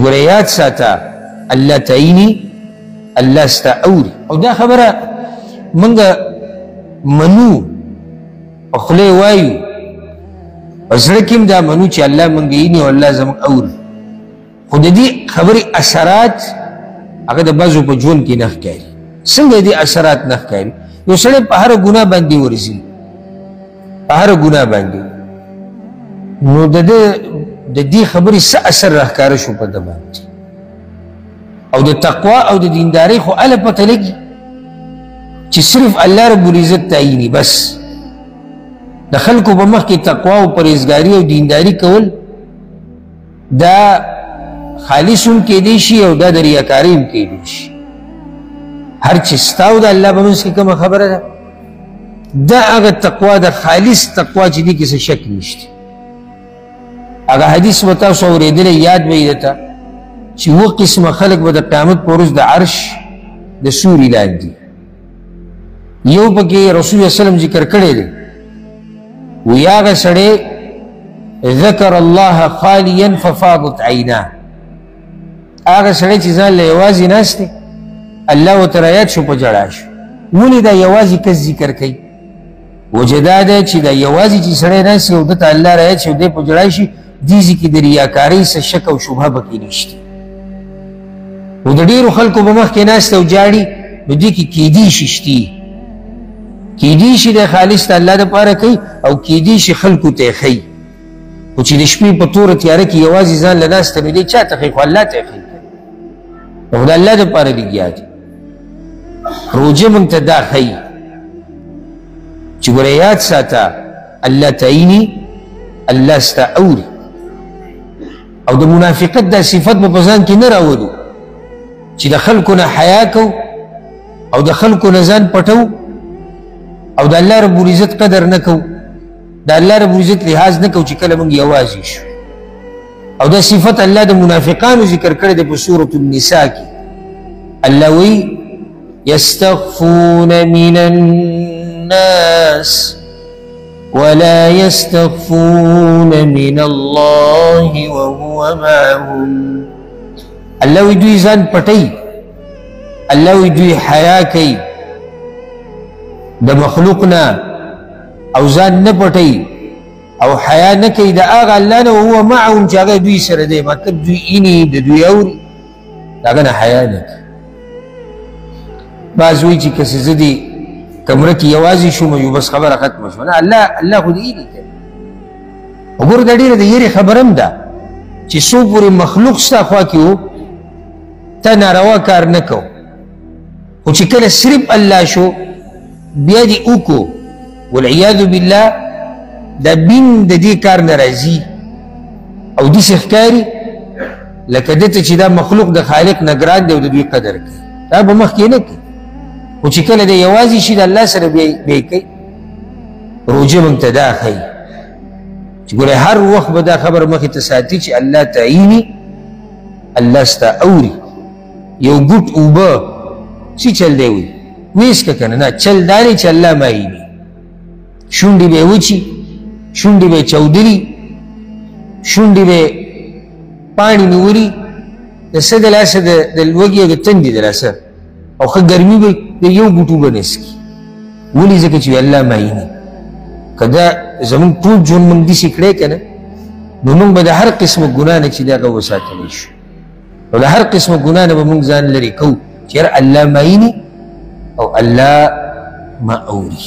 ګوره یاد ساته الله تعیني الله ستا اوري. او دا خبره منګه منو په خوله وایو په زړه کې هم دا منو چې الله منګه ویني او الله زموږ اوري، خو د دې خبرې اثرات هغه د بعضو په ژوند کې نه ښکاري. څنګه دې اثرات نه ښکاري؟ یو سړی په هره ګناه باندې ورځي، په هره ګناه باندې، نو د دې خبرې څه اثر راښکاره شو په ده باندې؟ او د تقوا او د دیندارۍ خو هله پته لګي چې صرف الله رب العزت تعیني. بس د خلکو په مخ کې تقوا او پرهیزګاري او دینداري کول دا خالص هم کېدی شي او دا د ریاکاري هم کېدی شي. هر چې ستا او د الله په منځ کې کومه خبره ده دا هغه تقوا ده، خالص تقوا چې دې کې څه شک نشته. هغه حدیث به تاسو اورېدلی یاد به یې درته چې 7 قسمه خلک به د قیامت په ورځ د عرش د سوري لاندې. یو پکې رسول الله وسلم ذکر کړی دی، وی هغه سړی ذکر الله خالیا ففاضت عیناه، هغه سړی چې ځان له یوازې ناست دی الله ورته رایاد شو په ژړا شو. ولې دا یوازې کس ذکر کوي؟ وجه دا ده چې دا یوازې چې سړی ناست او ده ته الله رایاد شي او دی په ژړا شي، دې کې د ریاکارۍ څه شک او شبهه پکې نشته. او د ډېرو خلکو په مخ کې ناست او جاړي، نو دې کې کیدی شي شتي، کیدی شي د خالص د الله دپاره کوي او کیدی شي خلکو ته یې ښیي. خو چې د شپې په توره تیاره کې یوازې ځان له ناسته نو دی چا ته ښیي؟ خو الله ته یې ښیي، او د الله دپاره لګیا دی. روژه موږ ته دا ښیي چې ګوره یاد ساته الله تعیني الله ستا اوري. او د منافقت دا صفت به په ځان کې نه راولو چې د خلکو نه حیا کو او د خلکو نه ځان پټو او د الله رب العزت قدر نه کو، د الله رب العزت لحاظ نه کو چې کله موږ یوازې شو. او دا صفت الله د منافقانو ذکر کړی دی په سورة النساء کې. الله وی یستخفون من الناس ولا يستخفون من الله وهو معهم. الله وی دوی ځان پټي، الله وی دوی حیا کوي د مخلوق نه او ځان نه پټي او حیا نه کوي د هغه الله نه، وهو معهم چې هغه دوی سره دی، مطلب دوی ایني د دوی اوري، د هغه نه حیا نه کوي. بعض وایي چې که زه دې کمره کې یوازې شوم یو بس خبره ختمه شوه. نه، الله خو دې ایني کوي. وګوره دا ډېره د یېرې خبره هم ده چې څو پورې مخلوق ستا خوا کې و ته ناروا کار نه کو، خو چې کله صرف الله شو بیا دې وکړو والعیاذ بالله دا بین د دې کار نه راځي او داسې ښکاري لکه ده ته چې دا مخلوق د خالق نه ګران دی او د دوی قدر کوي. دا به مخکې نه کوي، خو چې کله دی یوازې شي د الله سره بیا یې کوي. روژه موږ ته دا ښیي چې ګوره هر وخت به دا خبر مخې ته ساتي چې الله تعیني الله ستا اوري. یو ګوټ اوبه څه چل دی وي ویسکه که نه، نه چل دا دی چې الله معیني. شونډې به یې وچي، شونډې به یې چودلي، شونډې به یې پاڼې نیولي د څه د لاسه د لوږې او د تندې د لاسه، او ښه ګرمي به د یو ګوټ اوبه نه څکي. ولې؟ ځکه چې الله معیني. که دا زمونږ ټول ژوند موږ داسې کړی که نه، نو موږ به د هر قسمه ګناه نه چې د هغه وساتلی شو، او د هر قسمه ګناه نه به موږ ځان لرې کوو چې یاره الله معیني او الله ما اوري.